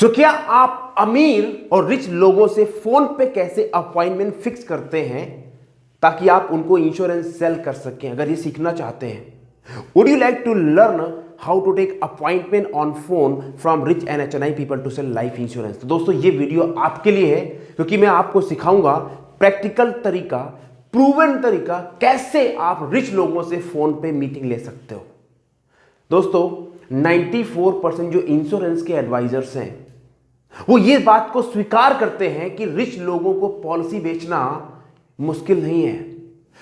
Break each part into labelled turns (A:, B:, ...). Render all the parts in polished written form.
A: क्या आप अमीर और रिच लोगों से फोन पे कैसे अपॉइंटमेंट फिक्स करते हैं ताकि आप उनको इंश्योरेंस सेल कर सकें? अगर ये सीखना चाहते हैं, would you like to learn how to take appointment on phone from rich and HNI people to sell life insurance? तो दोस्तों ये वीडियो आपके लिए है, क्योंकि मैं आपको सिखाऊंगा प्रैक्टिकल तरीका, प्रूवन तरीका कैसे आप रिच लोगों से फोन पे मीटिंग ले सकते हो। दोस्तों 94% जो इंश्योरेंस के एडवाइजर्स हैं वो ये बात को स्वीकार करते हैं कि रिच लोगों को पॉलिसी बेचना मुश्किल नहीं है।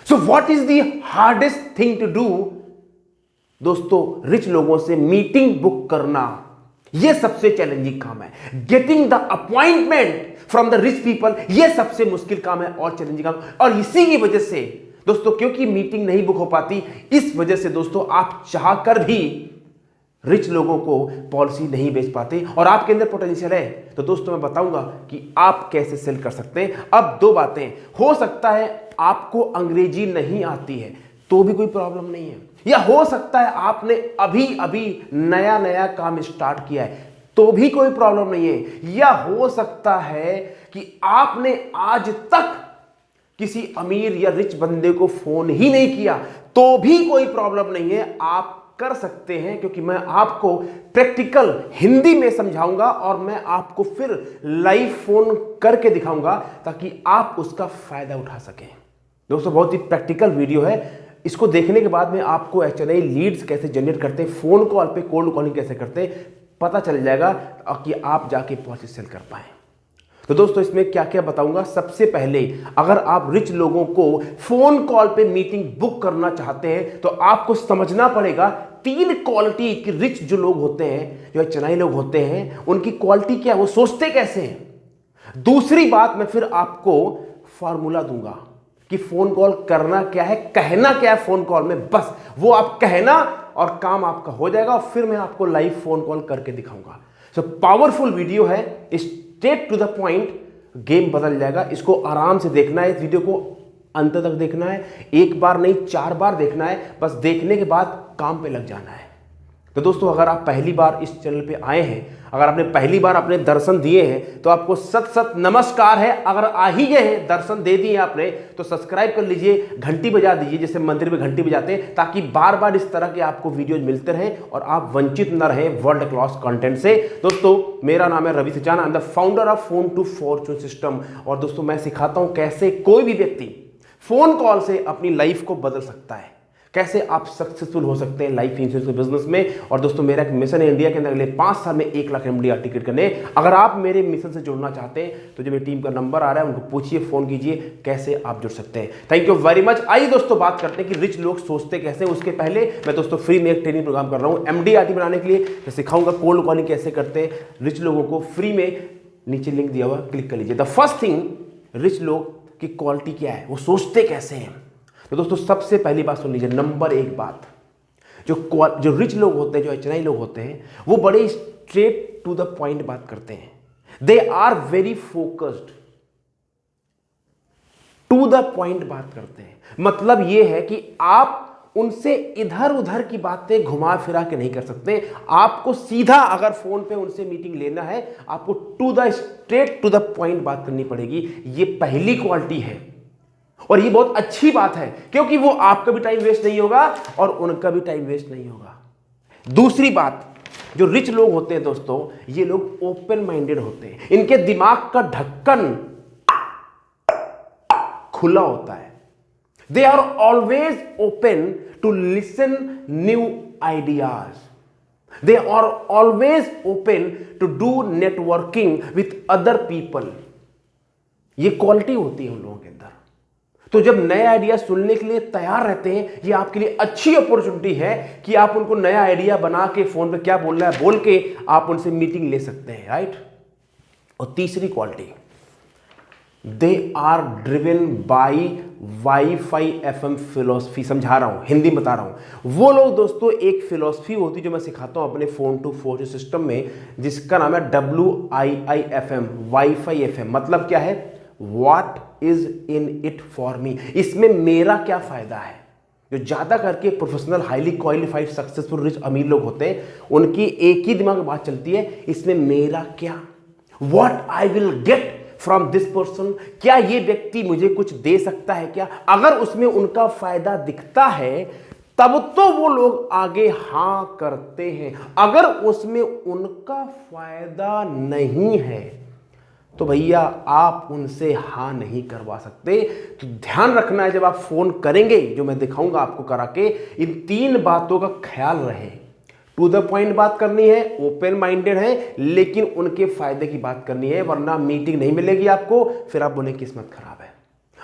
A: So what is the hardest thing to do? दोस्तों रिच लोगों से मीटिंग बुक करना यह सबसे चैलेंजिंग काम है। Getting the appointment from the rich people यह सबसे मुश्किल काम है और चैलेंजिंग काम। और इसी की वजह से दोस्तों, क्योंकि मीटिंग नहीं बुक हो पाती, इस वजह से दोस्तों आप चाहकर भी रिच लोगों को पॉलिसी नहीं बेच पाते और आपके अंदर पोटेंशियल है। तो दोस्तों मैं बताऊंगा कि आप कैसे सेल कर सकते हैं। अब दो बातें, हो सकता है आपको अंग्रेजी नहीं आती है तो भी कोई प्रॉब्लम नहीं है, या हो सकता है आपने अभी अभी नया नया काम स्टार्ट किया है तो भी कोई प्रॉब्लम नहीं है, या हो सकता है कि आपने आज तक किसी अमीर या रिच बंदे को फोन ही नहीं किया तो भी कोई प्रॉब्लम नहीं है, आप कर सकते हैं। क्योंकि मैं आपको प्रैक्टिकल हिंदी में समझाऊंगा और मैं आपको फिर लाइव फोन करके दिखाऊंगा ताकि आप उसका फायदा उठा सकें। दोस्तों बहुत ही प्रैक्टिकल वीडियो है, इसको देखने के बाद में आपको HNI लीड्स कैसे जनरेट करते हैं, फोन कॉल पे कोल्ड कॉलिंग कैसे करते हैं, पता चल जाएगा कि आप जाके पॉलिसी सेल कर पाए। तो दोस्तों इसमें क्या क्या बताऊंगा। सबसे पहले, अगर आप रिच लोगों को फोन कॉल पे मीटिंग बुक करना चाहते हैं तो आपको समझना पड़ेगा 3 क्वालिटी की रिच जो लोग होते हैं, जो HNI लोग होते हैं, उनकी क्वालिटी क्या है, वो सोचते कैसे हैं। दूसरी बात, मैं फिर आपको फॉर्मूला दूंगा कि फोन कॉल करना क्या है, कहना क्या है फोन कॉल में, बस वो आप कहना और काम आपका हो जाएगा। और फिर मैं आपको लाइव फोन कॉल करके दिखाऊंगा। सो पावरफुल वीडियो है, straight to the point, game बदल जाएगा। इसको आराम से देखना है, इस वीडियो को अंत तक देखना है, एक बार नहीं 4 बार देखना है, बस देखने के बाद काम पे लग जाना है। तो दोस्तों अगर आप पहली बार इस चैनल पे आए हैं, अगर आपने पहली बार अपने दर्शन दिए हैं तो आपको सत सत नमस्कार है। अगर आ ही गए हैं, दर्शन दे दिए आपने, तो सब्सक्राइब कर लीजिए, घंटी बजा दीजिए जैसे मंदिर में घंटी बजाते हैं, ताकि बार बार इस तरह के आपको वीडियोज मिलते रहें और आप वंचित न रहें वर्ल्ड क्लास कंटेंट से। दोस्तों मेरा नाम है Ravi Sachana, I am the founder of phone to fortune system. और दोस्तों मैं सिखाता हूं कैसे कोई भी व्यक्ति फोन कॉल से अपनी लाइफ को बदल सकता है, कैसे आप सक्सेसफुल हो सकते हैं लाइफ इंश्योरेंस के बिजनेस में। और दोस्तों मेरा एक मिशन है इंडिया के अंदर अगले 5 साल में 1 लाख MDR टिकट करने। अगर आप मेरे मिशन से जुड़ना चाहते हैं तो जो मेरी टीम का नंबर आ रहा है उनको पूछिए, फोन कीजिए, कैसे आप जुड़ सकते हैं। Thank you very much. आइए दोस्तों बात करते हैं कि रिच लोग सोचते कैसे। उसके पहले मैं दोस्तों फ्री में एक ट्रेनिंग प्रोग्राम कर रहा हूँ MDRT बनाने के लिए। मैं सिखाऊंगा कोल्ड कॉलिंग कैसे करते हैं रिच लोगों को फ्री में, नीचे लिंक दिया हुआ, क्लिक कर लीजिए। द फर्स्ट थिंग, रिच लोग की क्वालिटी क्या है, वो सोचते कैसे हैं। तो दोस्तों सबसे पहली बात सुन लीजिए, नंबर 1 बात, जो रिच लोग होते हैं, जो HNI लोग होते हैं, वो बड़े स्ट्रेट टू द पॉइंट बात करते हैं। They are very focused, to the point बात करते हैं। मतलब ये है कि आप उनसे इधर उधर की बातें घुमा फिरा के नहीं कर सकते। आपको सीधा अगर फोन पे उनसे मीटिंग लेना है, आपको स्ट्रेट टू द पॉइंट बात करनी पड़ेगी। ये पहली क्वालिटी है और ये बहुत अच्छी बात है, क्योंकि वो आपका भी टाइम वेस्ट नहीं होगा और उनका भी टाइम वेस्ट नहीं होगा। दूसरी बात, जो रिच लोग होते हैं दोस्तों, ये लोग ओपन माइंडेड होते हैं। इनके दिमाग का ढक्कन खुला होता है। They are always open to listen new ideas. They are always open to do networking with other people. ये क्वालिटी होती है उन लोगों के अंदर। तो जब नए आइडिया सुनने के लिए तैयार रहते हैं, ये आपके लिए अच्छी अपॉर्चुनिटी है कि आप उनको नया आइडिया बना के फोन पे क्या बोलना है बोल के आप उनसे मीटिंग ले सकते हैं, राइट। और तीसरी quality, they are driven by WiFi FM philosophy. समझा रहा हूं, हिंदी बता रहा हूं। वो लोग दोस्तों, एक फिलोसफी होती जो मैं सिखाता हूं अपने फोन टू फोन सिस्टम में, जिसका नाम है WIIFM, वाईफाई FM। मतलब क्या है, What is in it for me? इसमें मेरा क्या फायदा है। जो ज़्यादा करके professional, highly qualified, successful, rich, अमीर लोग होते हैं, उनकी एक ही दिमाग में बात चलती है, इसमें मेरा क्या, what I will get from this person, क्या ये व्यक्ति मुझे कुछ दे सकता है क्या। अगर उसमें उनका फायदा दिखता है तब तो वो लोग आगे हां करते हैं, अगर उसमें उनका फायदा नहीं है तो भैया आप उनसे हां नहीं करवा सकते। तो ध्यान रखना है जब आप फोन करेंगे, जो मैं दिखाऊंगा आपको करा के, इन 3 बातों का ख्याल रहे। टू द पॉइंट बात करनी है, ओपन माइंडेड है, लेकिन उनके फायदे की बात करनी है, वरना मीटिंग नहीं मिलेगी आपको, फिर आप बोले किस्मत खराब है।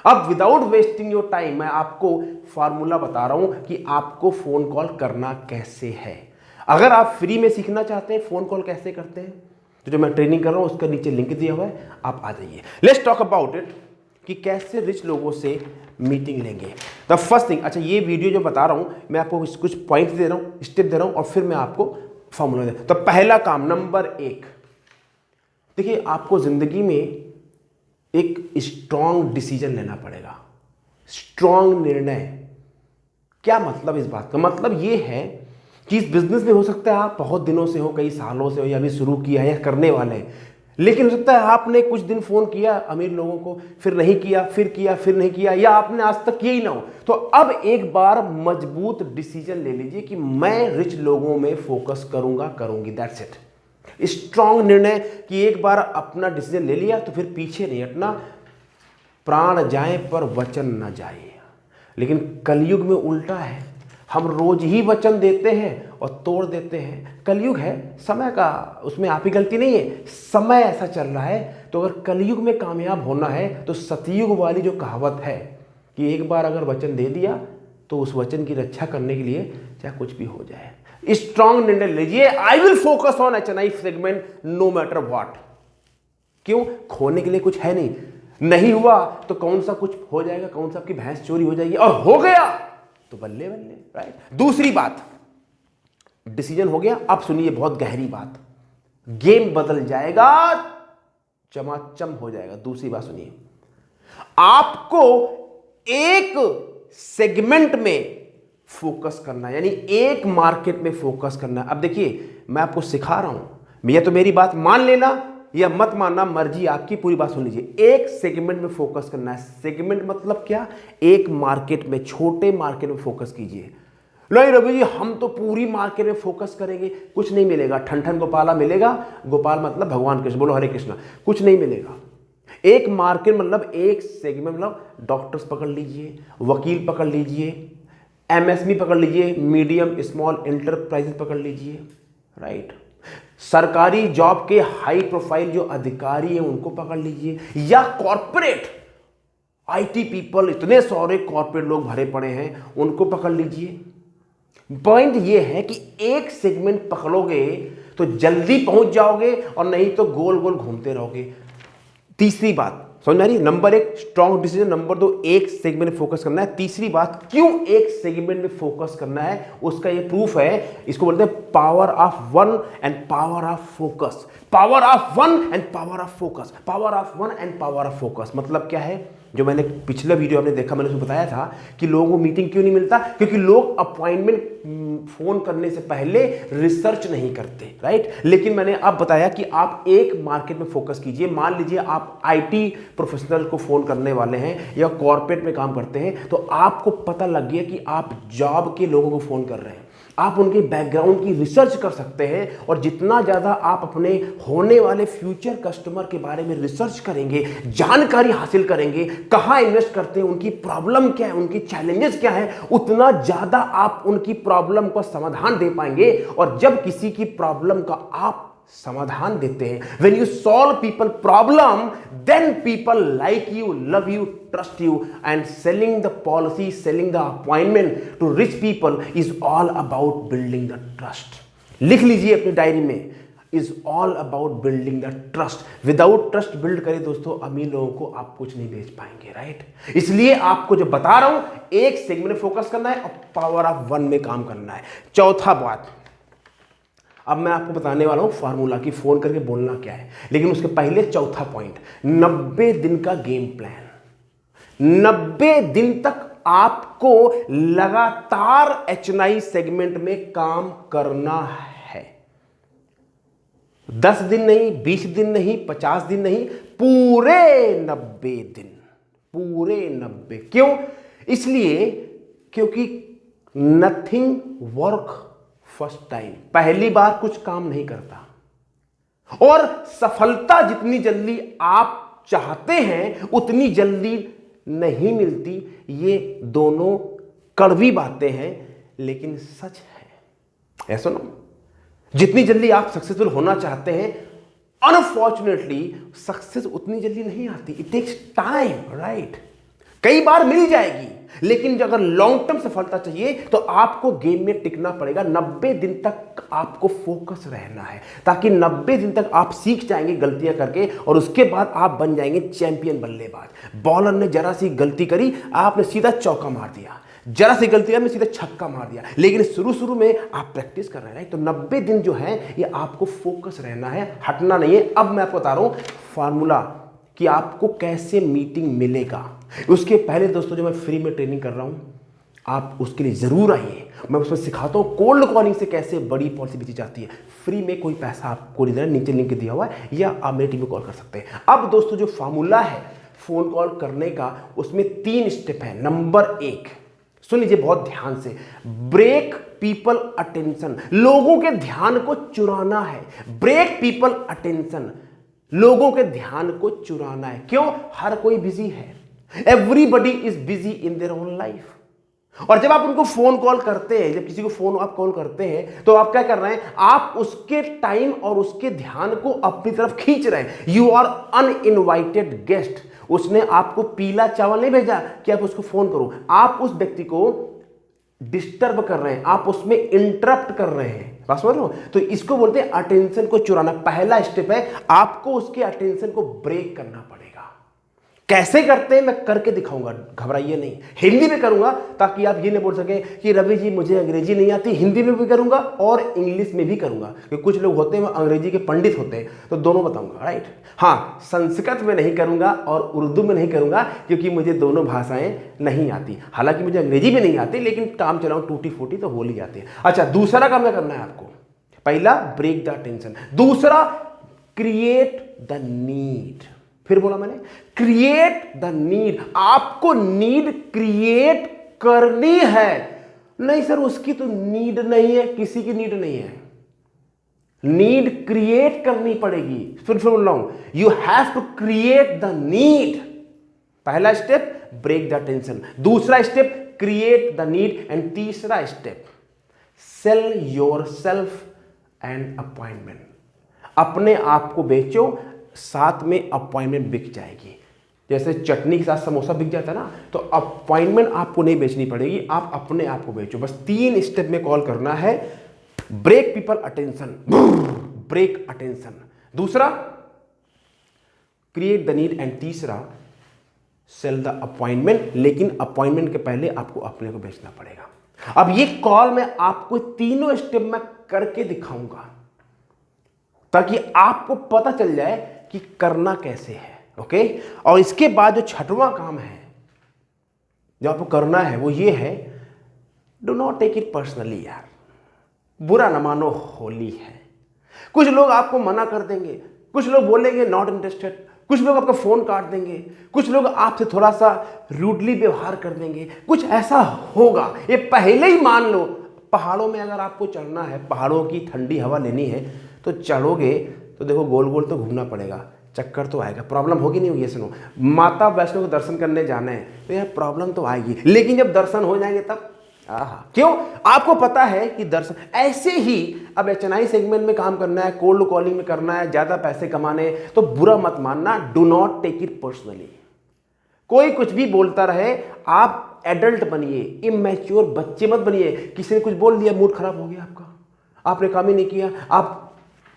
A: अब विदाउट वेस्टिंग योर टाइम मैं आपको फार्मूला बता रहा हूं कि आपको फोन कॉल करना कैसे है। अगर आप फ्री में सीखना चाहते हैं फोन कॉल कैसे करते हैं, तो जो मैं ट्रेनिंग कर रहा हूं उसका नीचे लिंक दिया हुआ है, आप आ जाइए। लेट्स टॉक अबाउट इट कि कैसे रिच लोगों से मीटिंग लेंगे। द फर्स्ट थिंग, अच्छा ये वीडियो जो बता रहा हूं मैं आपको कुछ पॉइंट्स दे रहा हूं, स्टेप दे रहा हूं, और फिर मैं आपको फॉर्मूला दे। तो पहला काम, नंबर 1, देखिए आपको जिंदगी में एक स्ट्रांग डिसीजन लेना पड़ेगा। स्ट्रांग निर्णय, क्या मतलब इस बात का? मतलब ये है कि इस बिजनेस में हो सकता है आप बहुत दिनों से हो, कई सालों से हो, या अभी शुरू किया है या करने वाले हैं, लेकिन हो सकता है आपने कुछ दिन फोन किया अमीर लोगों को, फिर नहीं किया, फिर किया, फिर नहीं किया, या आपने आज तक किया ही ना हो। तो अब एक बार मजबूत डिसीजन ले लीजिए कि मैं रिच लोगों में फोकस करूंगा, करूंगी, दैट्स इट। स्ट्रांग निर्णय कि एक बार अपना डिसीजन ले लिया तो फिर पीछे नहीं हटना। प्राण जाए पर वचन न जाए, लेकिन कलयुग में उल्टा है, हम रोज ही वचन देते हैं और तोड़ देते हैं। कलयुग है, समय का, उसमें आप ही गलती नहीं है, समय ऐसा चल रहा है। तो अगर कलयुग में कामयाब होना है तो सतयुग वाली जो कहावत है कि एक बार अगर वचन दे दिया तो उस वचन की रक्षा करने के लिए चाहे कुछ भी हो जाए, स्ट्रांग निर्णय लीजिए। I will focus on HNI segment no matter what. क्यों? खोने के लिए कुछ है नहीं, नहीं हुआ तो कौन सा कुछ हो जाएगा, कौन सा आपकी भैंस चोरी हो जाएगी, और हो गया तो बल्ले बल्ले, राइट। दूसरी बात, डिसीजन हो गया, अब सुनिए बहुत गहरी बात, गेम बदल जाएगा, चमाचम हो जाएगा। दूसरी बात सुनिए, आपको एक सेगमेंट में फोकस करना है, यानी एक मार्केट में फोकस करना है। अब देखिए मैं आपको सिखा रहा हूं, या तो मेरी बात मान लेना या मत मानना, मर्जी आपकी, पूरी बात सुन लीजिए। एक सेगमेंट में फोकस करना है। सेगमेंट मतलब क्या? एक मार्केट में, छोटे मार्केट में फोकस कीजिए। नहीं रवि जी हम तो पूरी मार्केट में फोकस करेंगे, कुछ नहीं मिलेगा। ठन ठन गोपाला मिलेगा, गोपाल मतलब भगवान कृष्ण, बोलो हरे कृष्णा, कुछ नहीं मिलेगा। एक मार्केट मतलब एक सेगमेंट, मतलब डॉक्टर्स पकड़ लीजिए, वकील पकड़ लीजिए, MSME पकड़ लीजिए, मीडियम स्मॉल एंटरप्राइजेस पकड़ लीजिए, राइट। सरकारी जॉब के हाई प्रोफाइल जो अधिकारी हैं उनको पकड़ लीजिए, या कॉर्पोरेट IT पीपल, इतने सारे कॉर्पोरेट लोग भरे पड़े हैं, उनको पकड़ लीजिए। पॉइंट ये है कि एक सेगमेंट पकड़ोगे तो जल्दी पहुंच जाओगे, और नहीं तो गोल गोल घूमते रहोगे। तीसरी बात समझ आ रही है? नंबर 1 स्ट्रॉन्ग डिसीजन, नंबर 2 एक सेगमेंट में फोकस करना है। तीसरी बात, क्यों एक सेगमेंट में फोकस करना है, उसका ये प्रूफ है, इसको बोलते हैं power of one and power of focus. Power of one and power of focus, power of one and power of focus मतलब क्या है? जो मैंने पिछला वीडियो आपने देखा, मैंने उसमें बताया था कि लोगों को मीटिंग क्यों नहीं मिलता, क्योंकि लोग अपॉइंटमेंट फोन करने से पहले रिसर्च नहीं करते, राइट। लेकिन मैंने अब बताया कि आप एक मार्केट में फोकस कीजिए। मान लीजिए आप IT प्रोफेशनल को फोन करने वाले हैं या कॉर्पोरेट में काम करते हैं, तो आपको पता लग गया कि आप जॉब के लोगों को फोन कर रहे हैं, आप उनके बैकग्राउंड की रिसर्च कर सकते हैं, और जितना ज़्यादा आप अपने होने वाले फ्यूचर कस्टमर के बारे में रिसर्च करेंगे, जानकारी हासिल करेंगे, कहाँ इन्वेस्ट करते हैं, उनकी प्रॉब्लम क्या है, उनकी चैलेंजेस क्या है, उतना ज़्यादा आप उनकी प्रॉब्लम का समाधान दे पाएंगे। और जब किसी की प्रॉब्लम का आप समाधान देते हैं, when you solve people problem, then people like you, love you, trust you, and selling the policy, selling the appointment to rich people is all about building the trust. लिख लीजिए अपनी डायरी में, is all about building the trust. Without trust build करें दोस्तों, अमीर लोगों को आप कुछ नहीं बेच पाएंगे, राइट। इसलिए आपको जो बता रहा हूं, एक सेगमेंट में फोकस करना है और पावर ऑफ वन में काम करना है। चौथा बात, अब मैं आपको बताने वाला हूं फार्मूला की फोन करके बोलना क्या है, लेकिन उसके पहले चौथा पॉइंट, 90 दिन का गेम प्लान। 90 दिन तक आपको लगातार HNI सेगमेंट में काम करना है। 10 दिन नहीं, 20 दिन नहीं, 50 दिन नहीं, पूरे 90 दिन, पूरे 90। क्यों? इसलिए क्योंकि नथिंग वर्क फर्स्ट टाइम, पहली बार कुछ काम नहीं करता। और सफलता जितनी जल्दी आप चाहते हैं उतनी जल्दी नहीं मिलती। ये दोनों कड़वी बातें हैं लेकिन सच है। ऐसा ना, जितनी जल्दी आप सक्सेसफुल होना चाहते हैं, अनफॉर्चुनेटली सक्सेस उतनी जल्दी नहीं आती। It takes time, right? कई बार मिल जाएगी, लेकिन अगर लॉन्ग टर्म सफलता चाहिए तो आपको गेम में टिकना पड़ेगा। 90 दिन तक आपको फोकस रहना है, ताकि 90 दिन तक आप सीख जाएंगे गलतियां करके, और उसके बाद आप बन जाएंगे चैंपियन बल्लेबाज। बॉलर ने जरा सी गलती करी, आपने सीधा चौका मार दिया, जरा सी गलती में सीधा छक्का मार दिया। लेकिन शुरू में आप प्रैक्टिस कर रहे हैं, तो 90 दिन जो है ये आपको फोकस रहना है, हटना नहीं है। अब मैं आपको बता रहा हूं फार्मूला कि आपको कैसे मीटिंग मिलेगा। उसके पहले दोस्तों, जो मैं फ्री में ट्रेनिंग कर रहा हूं, आप उसके लिए जरूर आइए। मैं उसमें सिखाता हूं कोल्ड कॉलिंग से कैसे बड़ी पॉलिसी बेची जाती है। फ्री में, कोई पैसा आपको नहीं देना, नीचे लिंक दिया हुआ है, या आप मेरी टीम में कॉल कर सकते हैं। अब दोस्तों, जो फार्मूला है फोन कॉल करने का, उसमें 3 स्टेप है। नंबर 1, सुन लीजिए बहुत ध्यान से, ब्रेक पीपल अटेंशन, लोगों के ध्यान को चुराना है। ब्रेक पीपल अटेंशन, लोगों के ध्यान को चुराना है। क्यों? हर कोई बिजी है, everybody is busy in their own life. और जब आप उनको फोन कॉल करते हैं, जब किसी को फोन आप कॉल करते हैं, तो आप क्या कर रहे हैं? आप उसके टाइम और उसके ध्यान को अपनी तरफ खींच रहे हैं। You are uninvited guest. उसने आपको पीला चावल नहीं भेजा कि आप उसको फोन करो। आप उस व्यक्ति को डिस्टर्ब कर रहे हैं, आप उसमें इंटरप्ट कर रहे हैं। बात समझ लो? तो इसको बोलते हैं अटेंशन को चुराना। पहला स्टेप है, आपको उसके अटेंशन को ब्रेक करना पड़ेगा। कैसे करते हैं मैं करके दिखाऊंगा, घबराइए नहीं। हिंदी में करूंगा ताकि आप ये नहीं बोल सकें कि रवि जी मुझे अंग्रेजी नहीं आती। हिंदी में भी करूंगा और इंग्लिश में भी करूंगा, क्योंकि कुछ लोग होते हैं वो अंग्रेजी के पंडित होते हैं, तो दोनों बताऊंगा, राइट? हाँ, संस्कृत में नहीं करूंगा और उर्दू में नहीं करूंगा, क्योंकि मुझे दोनों भाषाएं नहीं आती। हालांकि मुझे अंग्रेजी भी नहीं आती, लेकिन काम चलाऊं टूटी फूटी तो बोल ही जाती है। अच्छा, दूसरा काम क्या करना है आपको? पहला, ब्रेक द अटेंशन। दूसरा, क्रिएट द नीड। फिर बोला मैंने, क्रिएट द नीड। आपको नीड क्रिएट करनी है। नहीं सर, उसकी तो नीड नहीं है, किसी की नीड नहीं है। नीड क्रिएट करनी पड़ेगी। फिर बोल रहा हूं, you have to create the need. पहला स्टेप, ब्रेक द अटेंशन। दूसरा step, create the need. And तीसरा step, sell yourself and appointment. अपने आप को बेचो, साथ में अपॉइंटमेंट बिक जाएगी। जैसे चटनी के साथ समोसा बिक जाता है ना, तो अपॉइंटमेंट आपको नहीं बेचनी पड़ेगी, आप अपने आप को बेचो। बस 3 स्टेप में कॉल करना है। Break people attention, break attention. दूसरा, क्रिएट द नीड। एंड तीसरा, सेल द अपॉइंटमेंट। लेकिन अपॉइंटमेंट के पहले आपको अपने को बेचना पड़ेगा। अब ये कॉल मैं आपको तीनों स्टेप में करके दिखाऊंगा, ताकि आपको पता चल जाए कि करना कैसे है। ओके? और इसके बाद जो छठवां काम है जो आपको करना है, वो ये है, do not take it personally. यार, बुरा न मानो, होली है। कुछ लोग आपको मना कर देंगे, कुछ लोग बोलेंगे नॉट इंटरेस्टेड, कुछ लोग आपका फोन काट देंगे, कुछ लोग आपसे थोड़ा सा रूडली व्यवहार कर देंगे, कुछ ऐसा होगा। ये पहले ही मान लो। पहाड़ों में अगर आपको चढ़ना है, पहाड़ों की ठंडी हवा लेनी है, तो चढ़ोगे तो देखो गोल गोल तो घूमना पड़ेगा, चक्कर तो आएगा, प्रॉब्लम होगी नहीं होगी? ये सुनो, माता वैष्णो को दर्शन करने जाना है तो यार प्रॉब्लम तो आएगी, लेकिन जब दर्शन हो जाएंगे तब क्यों? आपको पता है कि दर्शन ऐसे ही। अब HNI सेगमेंट में काम करना है, कोल्ड कॉलिंग में करना है, ज्यादा पैसे कमाने, तो बुरा मत मानना। Do not take it personally. कोई कुछ भी बोलता रहे, आप एडल्ट बनिए, इमैच्योर बच्चे मत बनिए। किसी ने कुछ बोल दिया, मूड खराब हो गया आपका, आपने काम ही नहीं किया, आप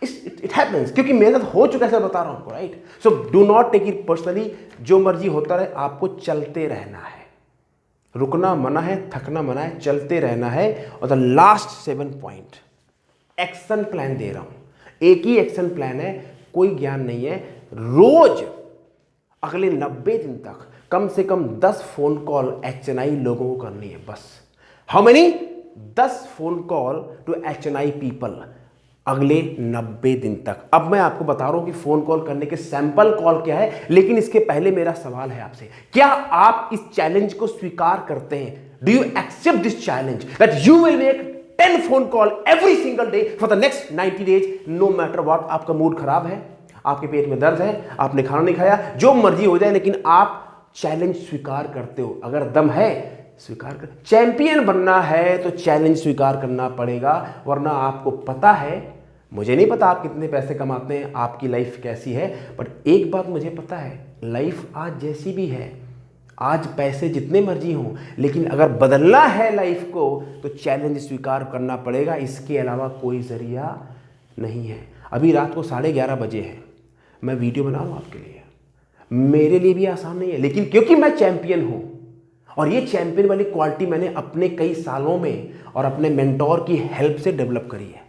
A: इट हैपेंस, क्योंकि मेहनत हो चुका है, बता रहा हूं आपको, right? So do not take it personally. जो मर्जी होता रहे, आपको चलते रहना है। रुकना मना है, थकना मना है, चलते रहना है। और the last 7 point, action plan दे रहा हूं। एक ही एक्शन प्लान है, कोई ज्ञान नहीं है। रोज अगले 90 दिन तक कम से कम 10 फोन कॉल HNI लोगों को करनी है बस। How many? 10 phone call to HNI people अगले 90 दिन तक। अब मैं आपको बता रहा हूं कि फोन कॉल करने के सैंपल कॉल क्या है, लेकिन इसके पहले मेरा सवाल है आपसे, क्या आप इस चैलेंज को स्वीकार करते हैं? Do you accept this challenge that you will make 10 phone call every single day for the next 90 days, no matter what? आपका मूड खराब है, आपके पेट में दर्द है, आपने खाना नहीं खाया, जो मर्जी हो जाए, लेकिन आप चैलेंज स्वीकार करते हो। अगर दम है स्वीकार कर। चैंपियन बनना है तो चैलेंज स्वीकार करना पड़ेगा, वरना आपको पता है, मुझे नहीं पता आप कितने पैसे कमाते हैं, आपकी लाइफ कैसी है, बट एक बात मुझे पता है, लाइफ आज जैसी भी है, आज पैसे जितने मर्जी हों, लेकिन अगर बदलना है लाइफ को तो चैलेंज स्वीकार करना पड़ेगा, इसके अलावा कोई जरिया नहीं है। अभी रात को 11:30 बजे है, मैं वीडियो बना रहा हूँ आपके लिए, मेरे लिए भी आसान नहीं है, लेकिन क्योंकि मैं चैंपियन हूँ और ये चैंपियन वाली क्वालिटी मैंने अपने कई सालों में और अपने मेंटोर की हेल्प से डेवलप करी है,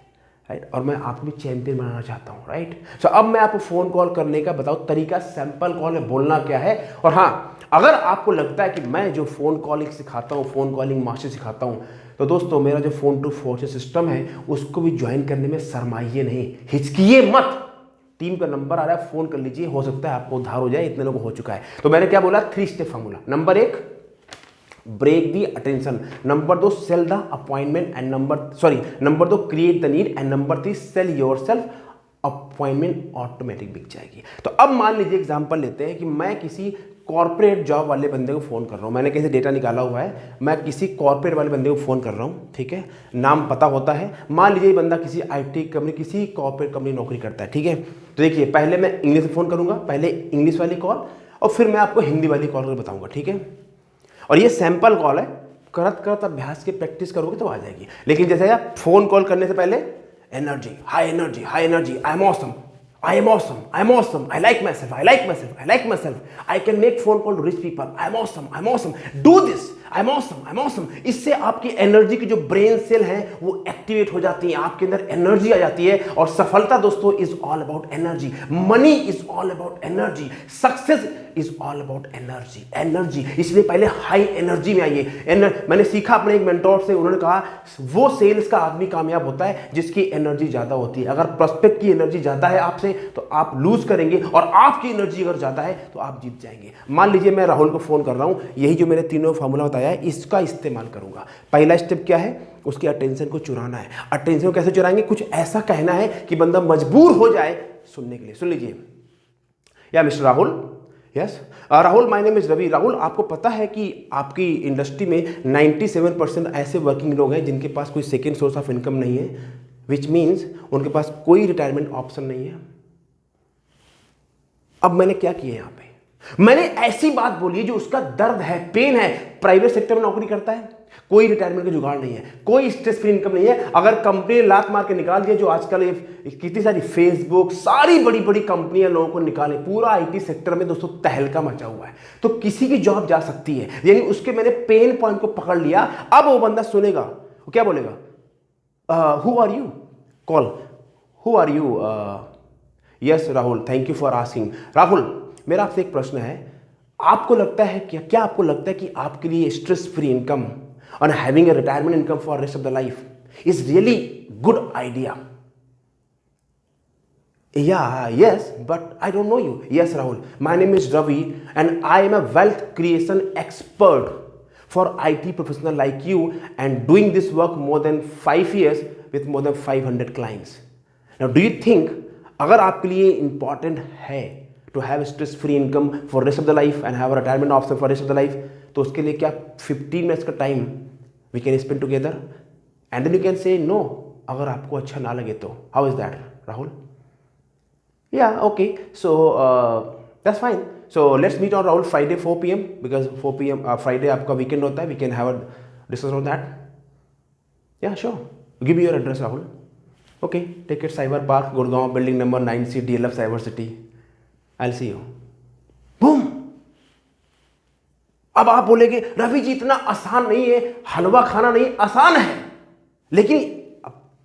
A: राइट, और मैं आपको भी चैंपियन बनाना चाहता हूँ, राइट। सो अब मैं आपको फ़ोन कॉल करने का बताऊँ तरीका, सैंपल कॉल में बोलना क्या है। और हाँ, अगर आपको लगता है कि मैं जो फ़ोन कॉलिंग सिखाता हूँ, फ़ोन कॉलिंग मास्टर सिखाता हूँ, तो दोस्तों मेरा जो फ़ोन टू फोन सिस्टम है उसको भी ज्वाइन करने में शर्माइए नहीं, हिचकिए मत। टीम का नंबर आ रहा है, फ़ोन कर लीजिए, हो सकता है आपको उद्धार हो जाए, इतने लोगों को हो चुका है। तो मैंने क्या बोला, 3 step formula. Number 1, break the attention. Number 2, sell the appointment and number 2, create the need and number 3, sell yourself. Appointment automatic बिक जाएगी। तो अब मान लीजिए एग्जांपल लेते हैं कि मैं किसी कॉर्पोरेट जॉब वाले बंदे को फ़ोन कर रहा हूँ, मैंने कैसे डेटा निकाला हुआ है, मैं किसी कॉर्पोरेट वाले बंदे को फ़ोन कर रहा हूँ, ठीक है, नाम पता होता है, मान लीजिए बंदा किसी IT कंपनी, किसी कॉर्पोरेट कंपनी नौकरी करता है, ठीक है। तो देखिए, पहले मैं इंग्लिश में फ़ोन करूँगा, पहले इंग्लिश वाली कॉल, और फिर मैं आपको हिंदी वाली कॉल करके बताऊँगा, ठीक है। और ये सैंपल कॉल है, करत करत अभ्यास के प्रैक्टिस करोगे तो आ जाएगी। लेकिन जैसे आप फ़ोन कॉल करने से पहले energy, high energy, high energy, I am awesome, I am awesome, I am awesome, I like myself, I like myself, I like myself, I can make phone call to rich people, I am awesome, I am awesome, do this, I am awesome, I am awesome। इससे आपकी energy की जो brain cell हैं वो activate हो जाती हैं, आपके अंदर एनर्जी आ जाती है। और सफलता दोस्तों is all about energy, money is all about energy, success is all about energy, energy. इसलिए पहले हाई एनर्जी में आइए। मैंने सीखा अपने एक मेंटोर से, उन्होंने कहा वो सेल्स का आदमी कामयाब होता है जिसकी एनर्जी ज्यादा होती है। अगर प्रोस्पेक्ट की एनर्जी ज्यादा है आपसे तो आप लूज करेंगे, और आपकी एनर्जी अगर ज्यादा है तो आप जीत जाएंगे। मान लीजिए मैं राहुल को फोन कर रहा हूं, यही जो मैंने तीनों फार्मूला बताया है इसका इस्तेमाल करूंगा। पहला स्टेप क्या है, उसकी अटेंशन को चुराना है। अटेंशन को कैसे चुराएंगे, कुछ ऐसा कहना है कि बंदा मजबूर हो जाए सुनने के लिए। सुन लीजिए, या mister Rahul, yes Rahul, my name is Ravi. Rahul, आपको पता है कि आपकी इंडस्ट्री में 97% ऐसे वर्किंग लोग हैं जिनके पास कोई सेकेंड सोर्स ऑफ इनकम नहीं है, विच मीन्स उनके पास कोई रिटायरमेंट ऑप्शन नहीं है। अब मैंने क्या किया यहां पे, मैंने ऐसी बात बोली जो उसका दर्द है, पेन है। प्राइवेट सेक्टर में नौकरी करता है, कोई रिटायरमेंट का जुगाड़ नहीं है, कोई स्ट्रेस फ्री इनकम नहीं है। अगर कंपनी लात मार के निकाल दिया, जो आजकल कितनी सारी फेसबुक, सारी बड़ी बड़ी कंपनियां लोगों को निकाले, पूरा IT सेक्टर में दोस्तों तहलका मचा हुआ है, तो किसी की जॉब जा सकती है। यानी उसके मैंने पेन पॉइंट को पकड़ लिया। अब वो बंदा सुनेगा, वो क्या बोलेगा, who are you, call, who are you, yes Rahul, thank you for asking. Rahul, मेरा आपसे एक प्रश्न है, आपको लगता है क्या आपको लगता है कि आपके लिए stress free income and having a retirement income for rest of the life is really good idea? Yeah, yes, but I don't know you. Yes, Rahul, my name is Ravi and I am a wealth creation expert for IT professional like you and doing this work more than 5 years with more than 500 clients. Now, do you think अगर आपके लिए important है to have stress free income for rest of the life and have a retirement option for rest of the life, तो उसके लिए क्या 15 minutes का time we can spend together and then you can say no अगर आपको अच्छा ना लगे तो। How is that, Rahul? Yeah, okay, so that's fine. So let's meet on Rahul Friday 4 PM because 4 PM Friday आपका weekend होता है, we can have a discussion on that. Yeah, sure. Give me your address, Rahul. Okay, take it Cyber Park, Gurgaon, building number 9C, DLF Cyber City. I'll see you. Boom. अब आप बोलेंगे रवि जी इतना आसान नहीं है, हलवा खाना नहीं आसान है, लेकिन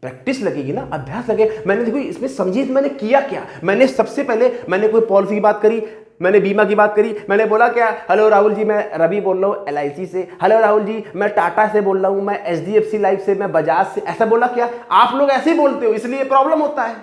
A: प्रैक्टिस लगेगी ना, अभ्यास लगे। मैंने देखो इसमें समझिए मैंने किया क्या, मैंने सबसे पहले मैंने कोई पॉलिसी की बात करी, मैंने बीमा की बात करी, मैंने बोला क्या, हेलो राहुल जी मैं रवि बोल रहा हूँ LIC से, हेलो राहुल जी मैं टाटा से बोल रहा हूँ, मैं HDFC लाइफ से, मैं बजाज से, ऐसा बोला क्या? आप लोग ऐसे ही बोलते हो, इसलिए प्रॉब्लम होता है।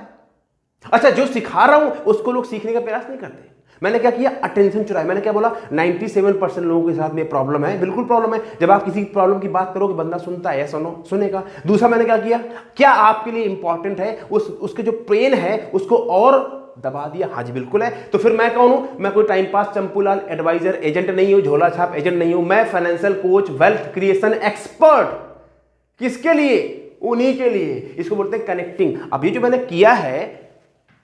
A: अच्छा, जो सिखा रहा हूं उसको लोग सीखने का प्रयास नहीं करते। मैंने क्या किया, अटेंशन चुराया। मैंने क्या बोला, 97% लोगों के साथ में प्रॉब्लम है। बिल्कुल प्रॉब्लम है। जब आप किसी प्रॉब्लम की बात करोगे बंदा सुनता है या सुनेगा। दूसरा मैंने क्या किया, क्या आपके लिए इंपॉर्टेंट है, उसके जो पेन है उसको और दबा दिया। हाँ जी बिल्कुल है। तो फिर मैं कौन हूं? मैं कोई टाइम पास चंपूलाल एडवाइजर एजेंट नहीं हूं, झोला छाप एजेंट नहीं हूं। मैं financial coach, wealth creation expert. किसके लिए? उन्हीं के लिए। इसको बोलते हैं कनेक्टिंग। अब ये जो मैंने किया है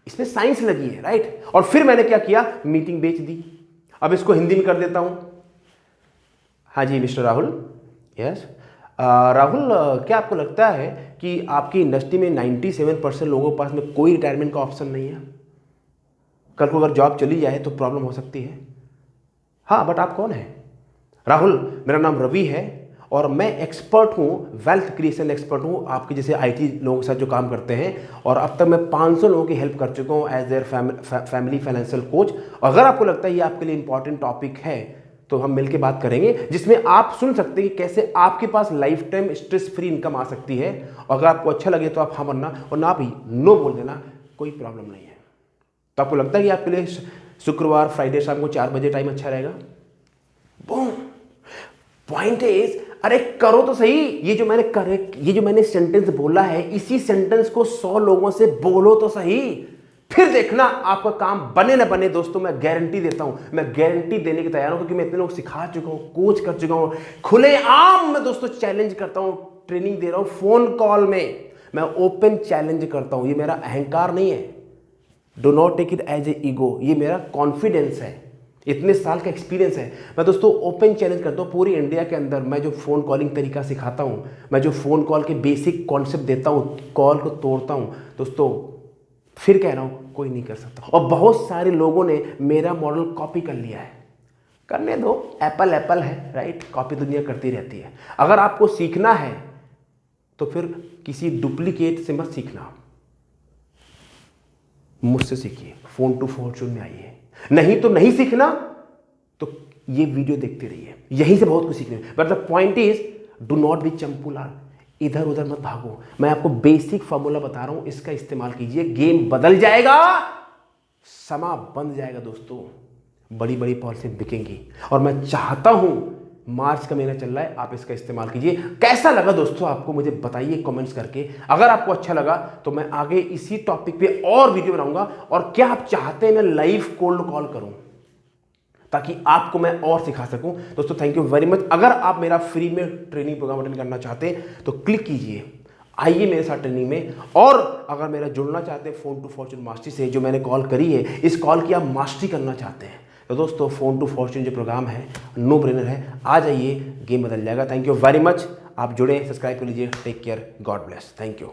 A: इसमें साइंस लगी है, राइट। और फिर मैंने क्या किया, मीटिंग बेच दी। अब इसको हिंदी में कर देता हूं। हाँ जी मिस्टर राहुल, यस राहुल, क्या आपको लगता है कि आपकी इंडस्ट्री में 97% लोगों के पास में कोई रिटायरमेंट का ऑप्शन नहीं है? कल को अगर जॉब चली जाए तो प्रॉब्लम हो सकती है। हाँ, बट आप कौन है? राहुल, मेरा नाम रवि है और मैं एक्सपर्ट हूँ, वेल्थ क्रिएशन एक्सपर्ट हूँ, आपके जैसे IT लोगों के साथ जो काम करते हैं। और अब तक मैं 500 लोगों की हेल्प कर चुका हूँ as their family financial coach. अगर आपको लगता है ये आपके लिए इंपॉर्टेंट टॉपिक है तो हम मिलकर बात करेंगे, जिसमें आप सुन सकते हैं कि कैसे आपके पास lifetime stress free income आ सकती है। अगर आपको अच्छा लगे तो आप हाँ बनना, और ना भी नो बोल देना, कोई प्रॉब्लम नहीं है। तो आपको लगता है कि आपके लिए शुक्रवार फ्राइडे शाम को 4 बजे टाइम अच्छा रहेगा? बूम। पॉइंट इज, अरे करो तो सही। ये जो मैंने सेंटेंस बोला है, इसी सेंटेंस को 100 लोगों से बोलो तो सही, फिर देखना आपका काम बने ना बने। दोस्तों मैं गारंटी देता हूं, मैं गारंटी देने की तैयार हूं, क्योंकि मैं इतने लोग सिखा चुका हूं, कोच कर चुका हूं। खुलेआम मैं दोस्तों चैलेंज करता हूं, ट्रेनिंग दे रहा हूं, फोन कॉल में मैं ओपन चैलेंज करता हूं। ये मेरा अहंकार नहीं है, do not take it as a ego, ये मेरा कॉन्फिडेंस है, इतने साल का एक्सपीरियंस है। मैं दोस्तों ओपन चैलेंज करता हूँ पूरी इंडिया के अंदर। मैं जो फ़ोन कॉलिंग तरीका सिखाता हूँ, मैं जो फ़ोन कॉल के बेसिक कॉन्सेप्ट देता हूँ, कॉल को तोड़ता हूँ दोस्तों, फिर कह रहा हूँ कोई नहीं कर सकता। और बहुत सारे लोगों ने मेरा मॉडल कॉपी कर लिया है। करने दो, एप्पल एप्पल है, राइट। कॉपी दुनिया करती रहती है। अगर आपको सीखना है तो फिर किसी डुप्लीकेट से मत सीखना, मुझसे सीखिए, फोन टू फॉर्चून में आइए। नहीं तो नहीं सीखना तो ये वीडियो देखते रहिए, यहीं से बहुत कुछ सीखने। But the point is, do not be Champulal, इधर उधर मत भागो। मैं आपको बेसिक फॉर्मूला बता रहा हूं, इसका इस्तेमाल कीजिए, गेम बदल जाएगा, समा बंद जाएगा दोस्तों, बड़ी बड़ी पॉलिसी बिकेंगी। और मैं चाहता हूं, मार्च का महीना चल रहा है, आप इसका इस्तेमाल कीजिए। कैसा लगा दोस्तों आपको मुझे बताइए कमेंट्स करके। अगर आपको अच्छा लगा तो मैं आगे इसी टॉपिक पे और वीडियो बनाऊंगा। और क्या आप चाहते हैं मैं लाइव कोल्ड कॉल करूं ताकि आपको मैं और सिखा सकूं? दोस्तों थैंक यू वेरी मच। अगर आप मेरा फ्री में ट्रेनिंग प्रोग्राम अटेंड करना चाहते हैं तो क्लिक कीजिए, आइए मेरे साथ ट्रेनिंग में। और अगर मेरा जुड़ना चाहते हैं फोन टू फॉर्चून मास्टरी से, जो मैंने कॉल करी है, इस कॉल की आप मास्टरी करना चाहते हैं तो दोस्तों फोन टू फॉर्चून जो प्रोग्राम है नो ब्रेनर है, आ जाइए, गेम बदल जाएगा। Thank you very much. आप जुड़े, सब्सक्राइब कर लीजिए। Take care, god bless, thank you.